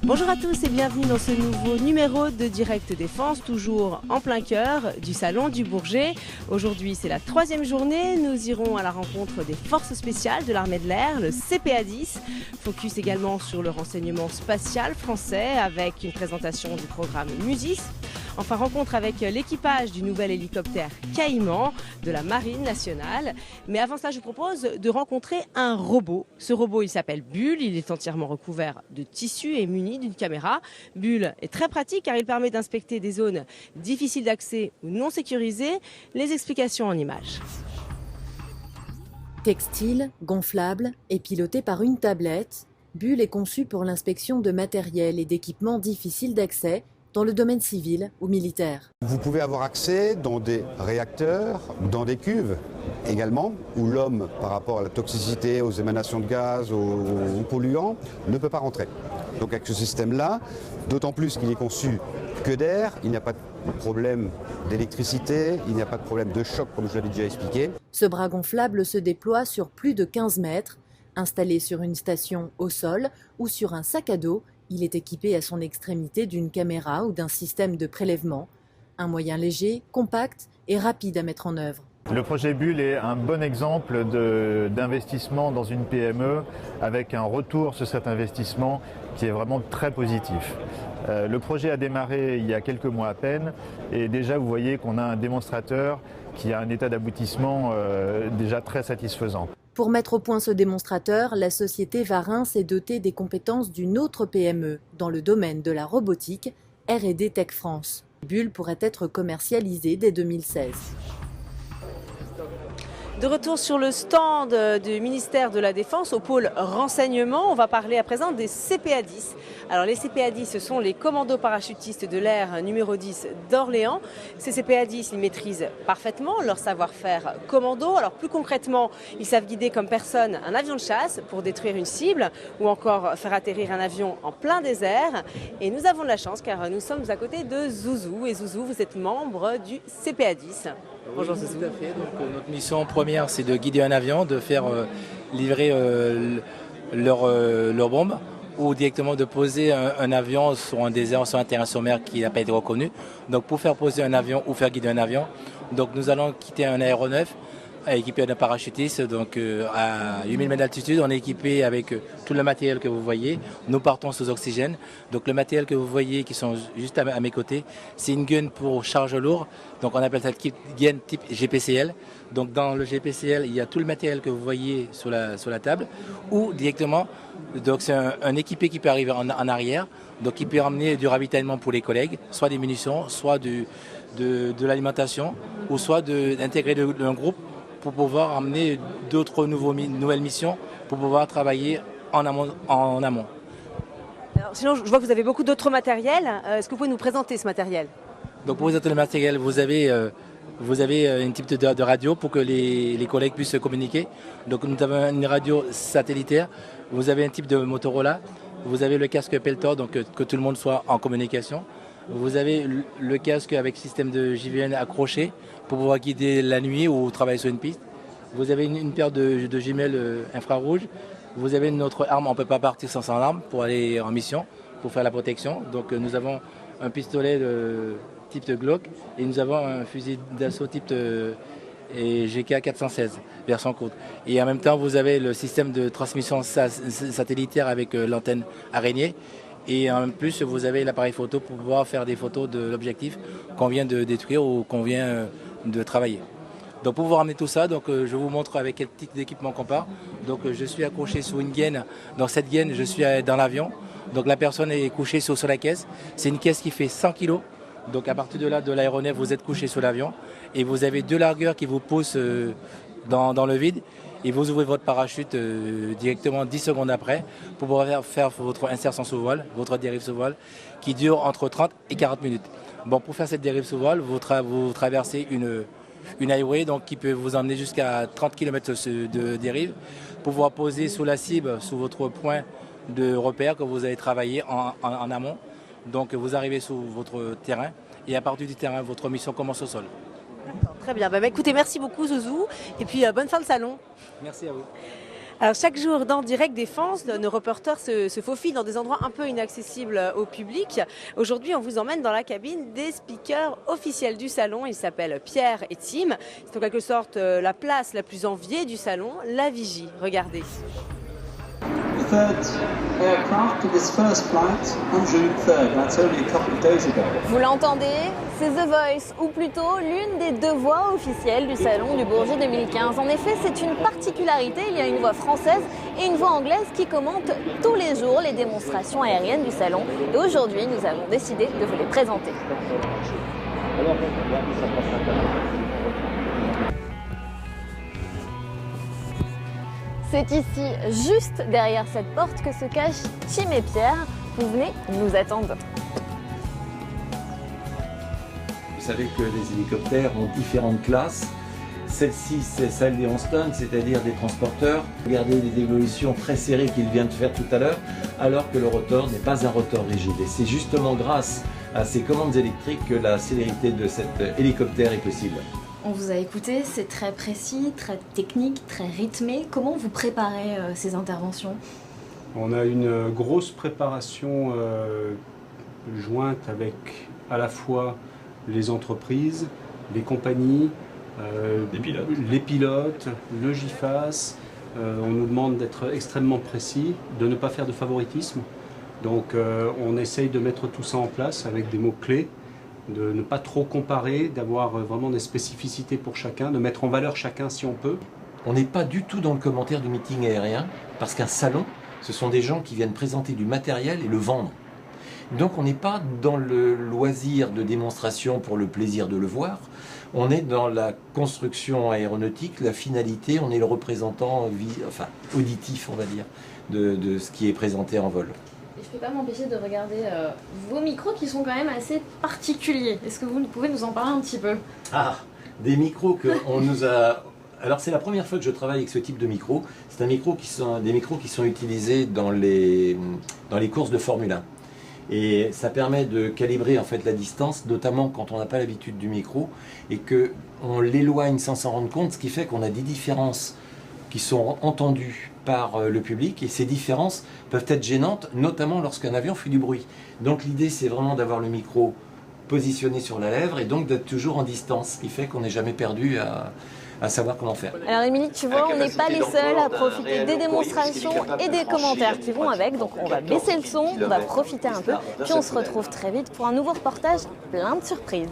Bonjour à tous et bienvenue dans ce nouveau numéro de Direct Défense, toujours en plein cœur du Salon du Bourget. Aujourd'hui, c'est la 3e journée. Nous irons à la rencontre des forces spéciales de l'armée de l'air, le CPA-10. Focus également sur le renseignement spatial français avec une présentation du programme MUSIS. Enfin, rencontre avec l'équipage du nouvel hélicoptère Caïman de la Marine nationale. Mais avant cela, je vous propose de rencontrer un robot. Ce robot, il s'appelle Bull. Il est entièrement recouvert de tissu et muni d'une caméra. Bull est très pratique car il permet d'inspecter des zones difficiles d'accès ou non sécurisées. Les explications en images. Textile, gonflable et piloté par une tablette, Bull est conçu pour l'inspection de matériel et d'équipements difficiles d'accès dans le domaine civil ou militaire. Vous pouvez avoir accès dans des réacteurs, dans des cuves également, où l'homme, par rapport à la toxicité, aux émanations de gaz, aux polluants, ne peut pas rentrer. Donc avec ce système-là, d'autant plus qu'il est conçu que d'air, il n'y a pas de problème d'électricité, il n'y a pas de problème de choc, comme je l'avais déjà expliqué. Ce bras gonflable se déploie sur plus de 15 mètres. Installé sur une station au sol ou sur un sac à dos, il est équipé à son extrémité d'une caméra ou d'un système de prélèvement. Un moyen léger, compact et rapide à mettre en œuvre. Le projet Bull est un bon exemple d'investissement dans une PME avec un retour sur cet investissement qui est vraiment très positif. Le projet a démarré il y a quelques mois à peine et déjà vous voyez qu'on a un démonstrateur qui a un état d'aboutissement déjà très satisfaisant. Pour mettre au point ce démonstrateur, la société Varin s'est dotée des compétences d'une autre PME dans le domaine de la robotique, R&D Tech France. Bull pourrait être commercialisé dès 2016. De retour sur le stand du ministère de la Défense au pôle renseignement, on va parler à présent des CPA-10. Alors les CPA-10, ce sont les commandos parachutistes de l'air numéro 10 d'Orléans. Ces CPA-10, ils maîtrisent parfaitement leur savoir-faire commando. Alors plus concrètement, ils savent guider comme personne un avion de chasse pour détruire une cible ou encore faire atterrir un avion en plein désert. Et nous avons de la chance car nous sommes à côté de Zouzou. Et Zouzou, vous êtes membre du CPA-10. Bonjour Zouzou. Tout à fait. Donc, notre mission première, c'est de guider un avion, de faire livrer leur bombe ou directement de poser un avion sur un désert, sur un terrain sur mer qui n'a pas été reconnu. Donc pour faire poser un avion ou faire guider un avion, donc nous allons quitter un aéronef équipé d'un parachutiste, donc à 8000 mètres d'altitude. On est équipé avec tout le matériel que vous voyez. Nous partons sous oxygène. Donc le matériel que vous voyez qui sont juste à mes côtés, c'est une gun pour charge lourde. Donc on appelle ça gun type GPCL. Donc dans le GPCL, il y a tout le matériel que vous voyez sur la table ou directement. Donc c'est un équipé qui peut arriver en arrière, donc qui peut ramener du ravitaillement pour les collègues, soit des munitions, soit de l'alimentation, ou soit d'intégrer un groupe pour pouvoir amener d'autres nouvelles missions, pour pouvoir travailler en amont. Alors, sinon, je vois que vous avez beaucoup d'autres matériels. Est-ce que vous pouvez nous présenter ce matériel ? Donc pour vous présenter le matériel, vous avez une type de radio pour que les collègues puissent se communiquer. Donc nous avons une radio satellitaire, vous avez un type de Motorola, vous avez le casque Peltor, donc que tout le monde soit en communication. Vous avez le casque avec système de JVN accroché pour pouvoir guider la nuit ou travailler sur une piste. Vous avez une paire de jumelles infrarouges. Vous avez notre arme, on ne peut pas partir sans arme pour aller en mission, pour faire la protection. Donc nous avons un pistolet type de Glock et nous avons un fusil d'assaut type GK 416, version courte. Et en même temps, vous avez le système de transmission satellitaire avec l'antenne araignée. Et en plus, vous avez l'appareil photo pour pouvoir faire des photos de l'objectif qu'on vient de détruire ou qu'on vient de travailler. Donc pour vous ramener tout ça, donc, je vous montre avec quel type d'équipement qu'on part. Donc je suis accroché sur une gaine. Dans cette gaine, je suis dans l'avion. Donc la personne est couchée sur la caisse. C'est une caisse qui fait 100 kg. Donc à partir de là, de l'aéronef, vous êtes couché sur l'avion. Et vous avez 2 largueurs qui vous poussent dans le vide. Et vous ouvrez votre parachute directement 10 secondes après pour pouvoir faire votre insertion sous voile, votre dérive sous voile, qui dure entre 30 et 40 minutes. Bon, pour faire cette dérive sous voile, vous traversez une highway donc, qui peut vous emmener jusqu'à 30 km de dérive pour pouvoir poser sous la cible, sous votre point de repère que vous avez travaillé en amont. Donc vous arrivez sur votre terrain et à partir du terrain, votre mission commence au sol. Très bien. Écoutez, merci beaucoup Zouzou. Et puis bonne fin de salon. Merci à vous. Alors chaque jour dans Direct Défense, nos reporters se faufilent dans des endroits un peu inaccessibles au public. Aujourd'hui, on vous emmène dans la cabine des speakers officiels du salon. Ils s'appellent Pierre et Tim. C'est en quelque sorte la place la plus enviée du salon, la Vigie. Regardez. Vous l'entendez, c'est The Voice, ou plutôt l'une des deux voix officielles du Salon du Bourget 2015. En effet, c'est une particularité, il y a une voix française et une voix anglaise qui commentent tous les jours les démonstrations aériennes du Salon. Et aujourd'hui, nous avons décidé de vous les présenter. C'est ici, juste derrière cette porte, que se cachent Tim et Pierre. Vous venez nous attendre. Vous savez que les hélicoptères ont différentes classes. Celle-ci, c'est celle des 11 tonnes, c'est-à-dire des transporteurs. Regardez les évolutions très serrées qu'il vient de faire tout à l'heure, alors que le rotor n'est pas un rotor rigide. Et c'est justement grâce à ces commandes électriques que la célérité de cet hélicoptère est possible. On vous a écouté, c'est très précis, très technique, très rythmé. Comment vous préparez ces interventions ? On a une grosse préparation jointe avec à la fois les entreprises, les compagnies, les pilotes, le GIFAS. On nous demande d'être extrêmement précis, de ne pas faire de favoritisme. Donc on essaye de mettre tout ça en place avec des mots-clés, de ne pas trop comparer, d'avoir vraiment des spécificités pour chacun, de mettre en valeur chacun si on peut. On n'est pas du tout dans le commentaire du meeting aérien, parce qu'un salon, ce sont des gens qui viennent présenter du matériel et le vendre. Donc on n'est pas dans le loisir de démonstration pour le plaisir de le voir, on est dans la construction aéronautique, la finalité, on est le représentant auditif, on va dire, de ce qui est présenté en vol. Je ne peux pas m'empêcher de regarder vos micros qui sont quand même assez particuliers. Est-ce que vous pouvez nous en parler un petit peu ? Ah, des micros qu'on nous a... Alors c'est la première fois que je travaille avec ce type de micro. C'est des micros qui sont utilisés dans les courses de Formule 1. Et ça permet de calibrer en fait la distance, notamment quand on n'a pas l'habitude du micro et qu'on l'éloigne sans s'en rendre compte, ce qui fait qu'on a des différences qui sont entendues par le public, et ces différences peuvent être gênantes, notamment lorsqu'un avion fait du bruit. Donc l'idée, c'est vraiment d'avoir le micro positionné sur la lèvre et donc d'être toujours en distance, ce qui fait qu'on n'est jamais perdu à savoir comment faire. Alors Émilie, tu vois, on n'est pas les seuls à profiter des démonstrations et des commentaires qui vont avec, donc on va baisser le son, on va profiter un peu, puis on se retrouve très vite pour un nouveau reportage plein de surprises.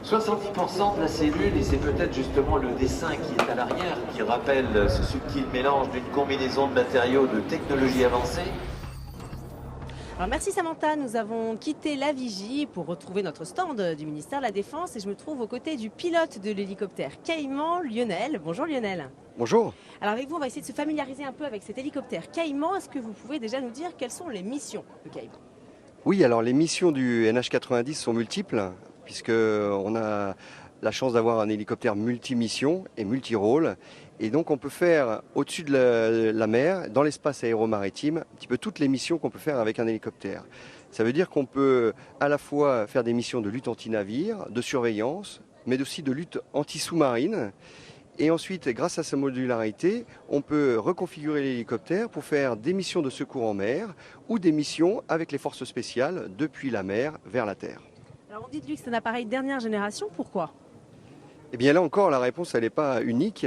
70% de la cellule, et c'est peut-être justement le dessin qui est à l'arrière, qui rappelle ce subtil mélange d'une combinaison de matériaux de technologie avancée. Alors merci Samantha, nous avons quitté la Vigie pour retrouver notre stand du ministère de la Défense et je me trouve aux côtés du pilote de l'hélicoptère Caïman, Lionel. Bonjour Lionel. Bonjour. Alors avec vous, on va essayer de se familiariser un peu avec cet hélicoptère Caïman. Est-ce que vous pouvez déjà nous dire quelles sont les missions de Caïman ? Oui, alors les missions du NH90 sont multiples, puisqu'on a la chance d'avoir un hélicoptère multi-mission et multi-rôle. Et donc on peut faire au-dessus de la mer, dans l'espace aéromaritime, un petit peu toutes les missions qu'on peut faire avec un hélicoptère. Ça veut dire qu'on peut à la fois faire des missions de lutte anti-navire, de surveillance, mais aussi de lutte anti-sous-marine. Et ensuite, grâce à sa modularité, on peut reconfigurer l'hélicoptère pour faire des missions de secours en mer ou des missions avec les forces spéciales depuis la mer vers la terre. Alors on dit de lui que c'est un appareil dernière génération, pourquoi ? Eh bien là encore, la réponse elle n'est pas unique.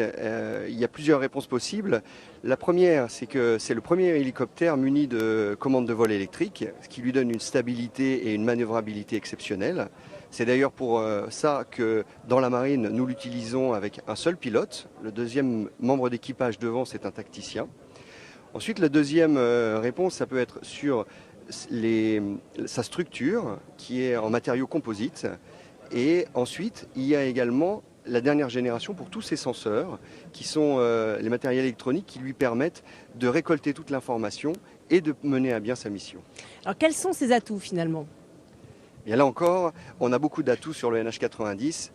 Il y a plusieurs réponses possibles. La première, c'est que c'est le premier hélicoptère muni de commandes de vol électrique, ce qui lui donne une stabilité et une manœuvrabilité exceptionnelles. C'est d'ailleurs pour ça que dans la marine, nous l'utilisons avec un seul pilote. Le deuxième membre d'équipage devant, c'est un tacticien. Ensuite, la deuxième réponse, ça peut être sur sa structure, qui est en matériaux composites. Et ensuite, il y a également la dernière génération pour tous ces senseurs, qui sont les matériels électroniques qui lui permettent de récolter toute l'information et de mener à bien sa mission. Alors quels sont ses atouts finalement ? Et là encore, on a beaucoup d'atouts sur le NH90.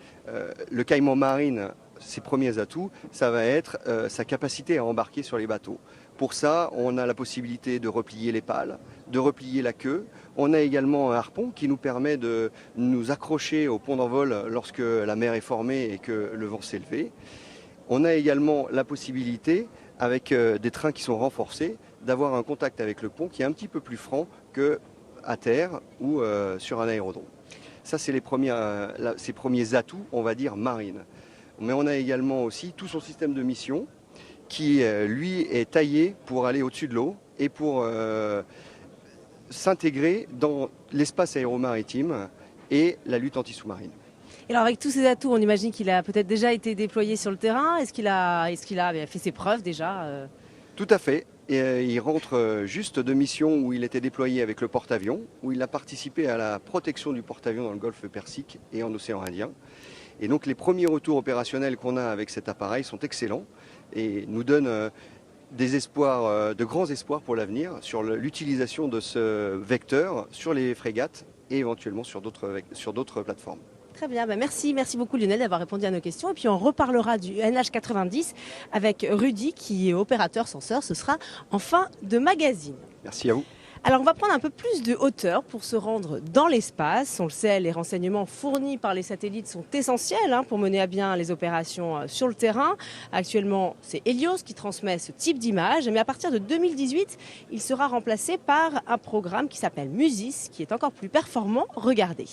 Le Caïman Marine, ses premiers atouts, ça va être sa capacité à embarquer sur les bateaux. Pour ça, on a la possibilité de replier les pales, de replier la queue. On a également un harpon qui nous permet de nous accrocher au pont d'envol lorsque la mer est formée et que le vent s'est levé. On a également la possibilité avec des trains qui sont renforcés, d'avoir un contact avec le pont qui est un petit peu plus franc qu'à terre ou sur un aérodrome. Ça, c'est ces premiers atouts, on va dire, marines. Mais on a également aussi tout son système de mission qui, lui, est taillé pour aller au-dessus de l'eau et pour s'intégrer dans l'espace aéromaritime et la lutte anti-sous-marine. Et alors avec tous ces atouts, on imagine qu'il a peut-être déjà été déployé sur le terrain. Est-ce qu'il a fait ses preuves déjà Tout à fait. Et il rentre juste de mission où il était déployé avec le porte-avions, où il a participé à la protection du porte-avions dans le golfe Persique et en océan Indien. Et donc les premiers retours opérationnels qu'on a avec cet appareil sont excellents et nous donnent des espoirs, de grands espoirs pour l'avenir sur l'utilisation de ce vecteur sur les frégates et éventuellement sur d'autres plateformes. Très bien, merci beaucoup Lionel d'avoir répondu à nos questions. Et puis on reparlera du NH90 avec Rudy qui est opérateur censeur. Ce sera en fin de magazine. Merci à vous. Alors on va prendre un peu plus de hauteur pour se rendre dans l'espace. On le sait, les renseignements fournis par les satellites sont essentiels pour mener à bien les opérations sur le terrain. Actuellement, c'est Helios qui transmet ce type d'image, mais à partir de 2018, il sera remplacé par un programme qui s'appelle MUSIS, qui est encore plus performant. Regardez.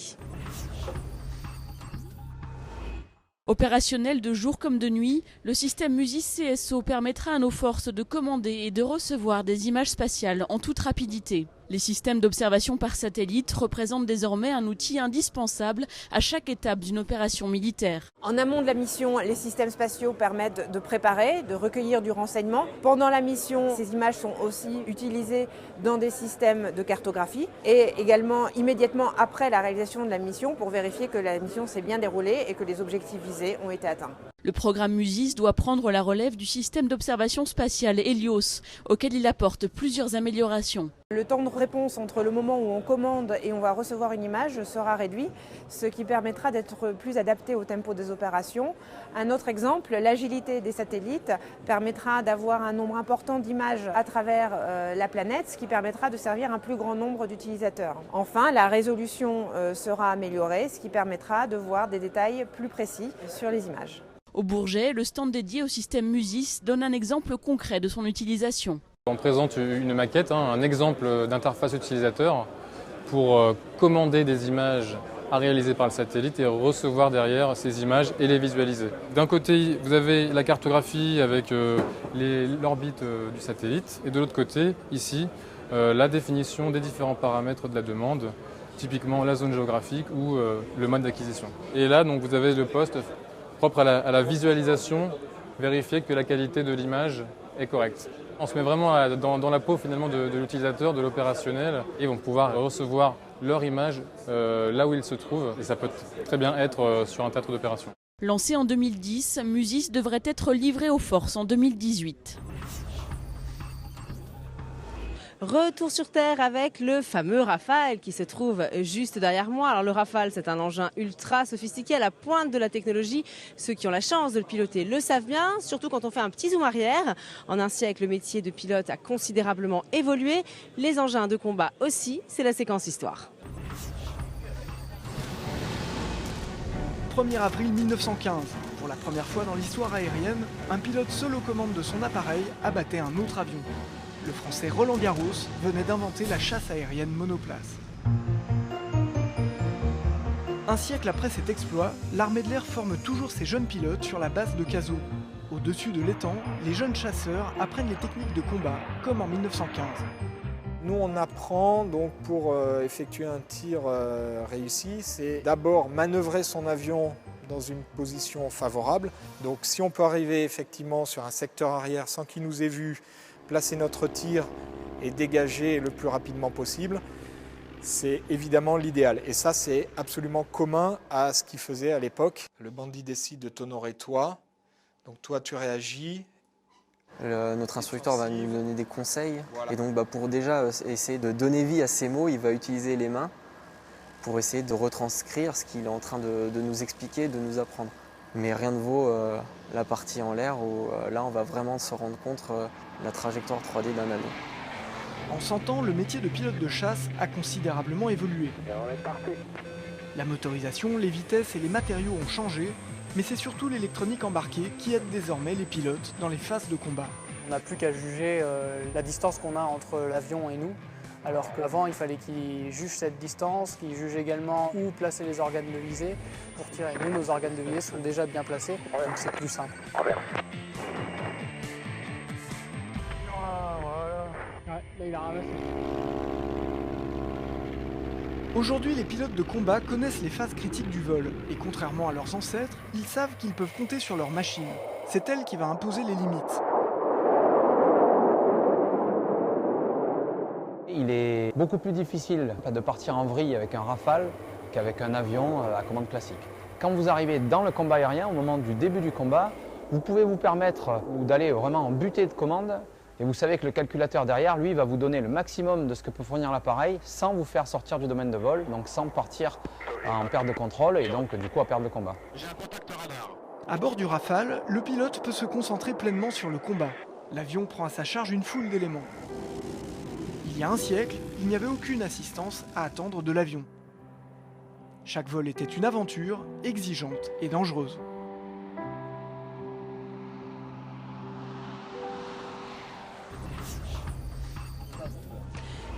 Opérationnel de jour comme de nuit, le système MUSIS CSO permettra à nos forces de commander et de recevoir des images spatiales en toute rapidité. Les systèmes d'observation par satellite représentent désormais un outil indispensable à chaque étape d'une opération militaire. En amont de la mission, les systèmes spatiaux permettent de préparer, de recueillir du renseignement. Pendant la mission, ces images sont aussi utilisées dans des systèmes de cartographie et également immédiatement après la réalisation de la mission pour vérifier que la mission s'est bien déroulée et que les objectifs visés ont été atteints. Le programme MUSIS doit prendre la relève du système d'observation spatiale Helios, auquel il apporte plusieurs améliorations. Le temps de réponse entre le moment où on commande et on va recevoir une image sera réduit, ce qui permettra d'être plus adapté au tempo des opérations. Un autre exemple, l'agilité des satellites permettra d'avoir un nombre important d'images à travers la planète, ce qui permettra de servir un plus grand nombre d'utilisateurs. Enfin, la résolution sera améliorée, ce qui permettra de voir des détails plus précis sur les images. Au Bourget, le stand dédié au système MUSIS donne un exemple concret de son utilisation. On présente une maquette, un exemple d'interface utilisateur pour commander des images à réaliser par le satellite et recevoir derrière ces images et les visualiser. D'un côté, vous avez la cartographie avec l'orbite du satellite et de l'autre côté, ici, la définition des différents paramètres de la demande, typiquement la zone géographique ou le mode d'acquisition. Et là, donc, vous avez le poste propre à la visualisation, vérifier que la qualité de l'image est correcte. On se met vraiment dans la peau finalement de l'utilisateur, de l'opérationnel, et ils vont pouvoir recevoir leur image là où ils se trouvent. Et ça peut très bien être sur un théâtre d'opération. Lancé en 2010, MUSIS devrait être livré aux forces en 2018. Retour sur Terre avec le fameux Rafale qui se trouve juste derrière moi. Alors le Rafale, c'est un engin ultra sophistiqué à la pointe de la technologie. Ceux qui ont la chance de le piloter le savent bien, surtout quand on fait un petit zoom arrière. En un siècle, le métier de pilote a considérablement évolué. Les engins de combat aussi, c'est la séquence histoire. 1er avril 1915. Pour la première fois dans l'histoire aérienne, un pilote seul aux commandes de son appareil abattait un autre avion. Le Français Roland Garros venait d'inventer la chasse aérienne monoplace. Un siècle après cet exploit, l'armée de l'air forme toujours ses jeunes pilotes sur la base de Cazaux. Au-dessus de l'étang, les jeunes chasseurs apprennent les techniques de combat, comme en 1915. Nous, on apprend donc pour effectuer un tir réussi, c'est d'abord manœuvrer son avion dans une position favorable. Donc si on peut arriver effectivement sur un secteur arrière sans qu'il nous ait vus, placer notre tir et dégager le plus rapidement possible, c'est évidemment l'idéal. Et ça, c'est absolument commun à ce qu'il faisait à l'époque. Le bandit décide de t'honorer toi, donc toi tu réagis. Notre instructeur va nous donner des conseils. Voilà. Et donc pour déjà essayer de donner vie à ces mots, il va utiliser les mains pour essayer de retranscrire ce qu'il est en train de nous expliquer, de nous apprendre. Mais rien ne vaut la partie en l'air où là on va vraiment se rendre compte la trajectoire 3D d'un avion. En 100 ans, le métier de pilote de chasse a considérablement évolué. La motorisation, les vitesses et les matériaux ont changé, mais c'est surtout l'électronique embarquée qui aide désormais les pilotes dans les phases de combat. On n'a plus qu'à juger la distance qu'on a entre l'avion et nous. Alors qu'avant, il fallait qu'il juge cette distance, qu'il juge également où placer les organes de visée pour tirer. Nous, nos organes de visée sont déjà bien placés, donc c'est plus simple. Ouais, là, il a ramassé. Aujourd'hui, les pilotes de combat connaissent les phases critiques du vol, et contrairement à leurs ancêtres, ils savent qu'ils peuvent compter sur leur machine. C'est elle qui va imposer les limites. Il est beaucoup plus difficile de partir en vrille avec un Rafale qu'avec un avion à commande classique. Quand vous arrivez dans le combat aérien, au moment du début du combat, vous pouvez vous permettre d'aller vraiment en butée de commande. Et vous savez que le calculateur derrière, lui, va vous donner le maximum de ce que peut fournir l'appareil sans vous faire sortir du domaine de vol, donc sans partir en perte de contrôle et donc du coup à perte de combat. À bord du Rafale, le pilote peut se concentrer pleinement sur le combat. L'avion prend à sa charge une foule d'éléments. Il y a un siècle, il n'y avait aucune assistance à attendre de l'avion. Chaque vol était une aventure exigeante et dangereuse.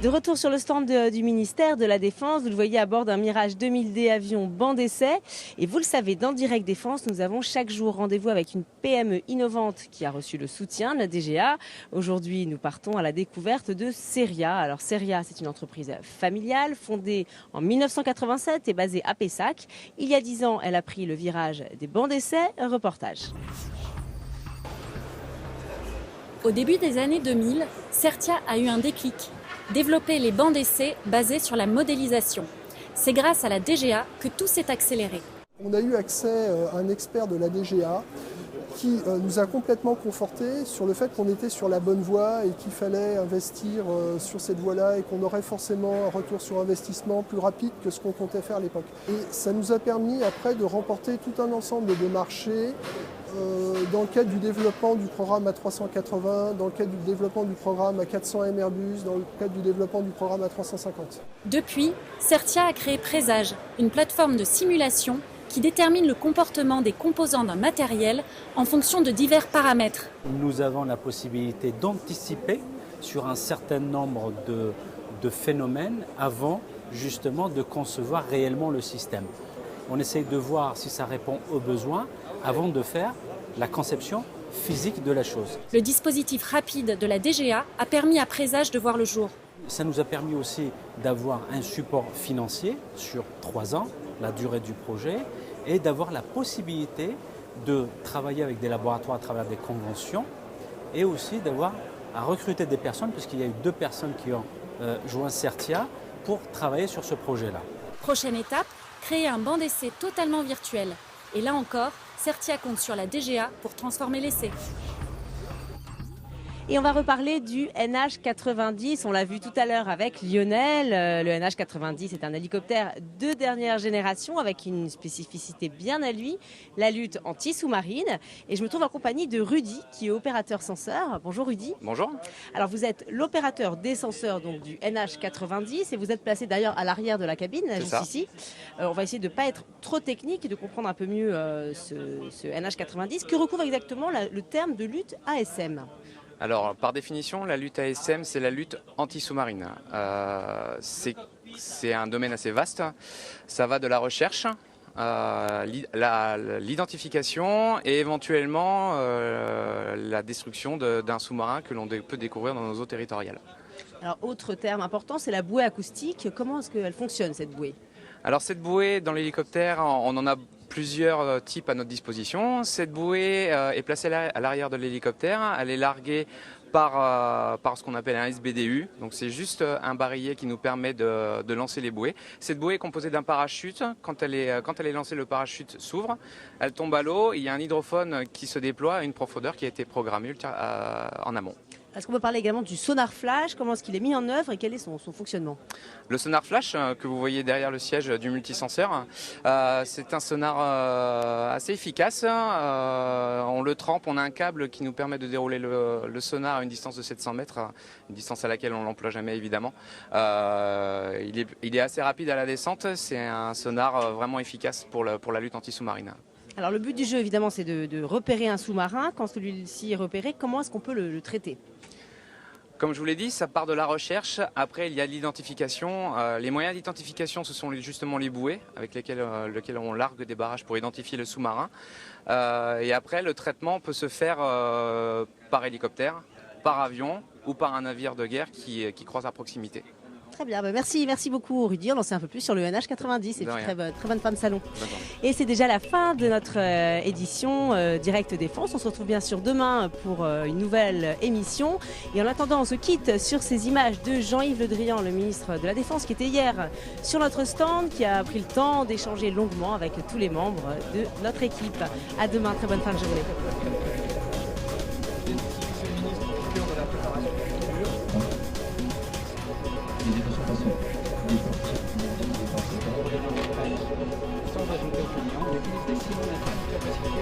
De retour sur le stand du ministère de la Défense, vous le voyez à bord d'un Mirage 2000D avion banc d'essai. Et vous le savez, dans Direct Défense, nous avons chaque jour rendez-vous avec une PME innovante qui a reçu le soutien de la DGA. Aujourd'hui, nous partons à la découverte de Seria. Alors Seria, c'est une entreprise familiale fondée en 1987 et basée à Pessac. Il y a 10 ans, elle a pris le virage des bancs d'essai. Un reportage. Au début des années 2000, Certia a eu un déclic. Développer les bancs d'essai basés sur la modélisation. C'est grâce à la DGA que tout s'est accéléré. On a eu accès à un expert de la DGA qui nous a complètement conforté sur le fait qu'on était sur la bonne voie et qu'il fallait investir sur cette voie-là et qu'on aurait forcément un retour sur investissement plus rapide que ce qu'on comptait faire à l'époque. Et ça nous a permis après de remporter tout un ensemble de marchés dans le cadre du développement du programme A380, dans le cadre du développement du programme A400 Airbus, dans le cadre du développement du programme A350. Depuis, Certia a créé Présage, une plateforme de simulation qui détermine le comportement des composants d'un matériel en fonction de divers paramètres. Nous avons la possibilité d'anticiper sur un certain nombre de phénomènes avant justement de concevoir réellement le système. On essaye de voir si ça répond aux besoins avant de faire la conception physique de la chose. Le dispositif rapide de la DGA a permis à Présage de voir le jour. Ça nous a permis aussi d'avoir un support financier sur 3 ans, la durée du projet, et d'avoir la possibilité de travailler avec des laboratoires à travers des conventions et aussi d'avoir à recruter des personnes, puisqu'il y a eu 2 personnes qui ont joint Certia pour travailler sur ce projet-là. Prochaine étape, créer un banc d'essai totalement virtuel. Et là encore, Certia compte sur la DGA pour transformer l'essai. Et on va reparler du NH90. On l'a vu tout à l'heure avec Lionel. Le NH90 est un hélicoptère de dernière génération avec une spécificité bien à lui, la lutte anti-sous-marine. Et je me trouve en compagnie de Rudy, qui est opérateur senseur. Bonjour Rudy. Bonjour. Alors vous êtes l'opérateur des senseurs donc, du NH90 et vous êtes placé d'ailleurs à l'arrière de la cabine, juste ici. On va essayer de ne pas être trop technique et de comprendre un peu mieux ce NH90. Que recouvre exactement le terme de lutte ASM ? Alors, par définition, la lutte ASM, c'est la lutte anti-sous-marine. C'est un domaine assez vaste. Ça va de la recherche, l'identification et éventuellement la destruction d'un sous-marin que l'on peut découvrir dans nos eaux territoriales. Alors, autre terme important, c'est la bouée acoustique. Comment est-ce qu'elle fonctionne, cette bouée ? Alors, cette bouée, dans l'hélicoptère, on en a plusieurs types à notre disposition. Cette bouée est placée à l'arrière de l'hélicoptère. Elle est larguée par ce qu'on appelle un SBDU. Donc c'est juste un barillet qui nous permet de lancer les bouées. Cette bouée est composée d'un parachute. Quand elle est lancée, le parachute s'ouvre. Elle tombe à l'eau. Il y a un hydrophone qui se déploie et une profondeur qui a été programmée en amont. Est-ce qu'on peut parler également du sonar flash? Comment est-ce qu'il est mis en œuvre et quel est son fonctionnement? Le sonar flash que vous voyez derrière le siège du multisenseur, c'est un sonar assez efficace. On le trempe, on a un câble qui nous permet de dérouler le sonar à une distance de 700 mètres, une distance à laquelle on ne l'emploie jamais évidemment. Il est assez rapide à la descente, c'est un sonar vraiment efficace pour la lutte anti-sous-marine. Alors le but du jeu, évidemment, c'est de repérer un sous-marin. Quand celui-ci est repéré, comment est-ce qu'on peut le traiter ? Comme je vous l'ai dit, ça part de la recherche. Après, il y a l'identification. Les moyens d'identification, ce sont justement les bouées avec lesquelles on largue des barrages pour identifier le sous-marin. Et après, le traitement peut se faire par hélicoptère, par avion ou par un navire de guerre qui croise à proximité. Très bien, merci beaucoup Rudy, on en sait un peu plus sur le NH90 et puis très bonne femme salon. Et c'est déjà la fin de notre édition Direct Défense. On se retrouve bien sûr demain pour une nouvelle émission. Et en attendant, on se quitte sur ces images de Jean-Yves Le Drian, le ministre de la Défense, qui était hier sur notre stand, qui a pris le temps d'échanger longuement avec tous les membres de notre équipe. À demain, très bonne fin de journée. Sans ajouter au client, on utilise des ciments natifs de capacité.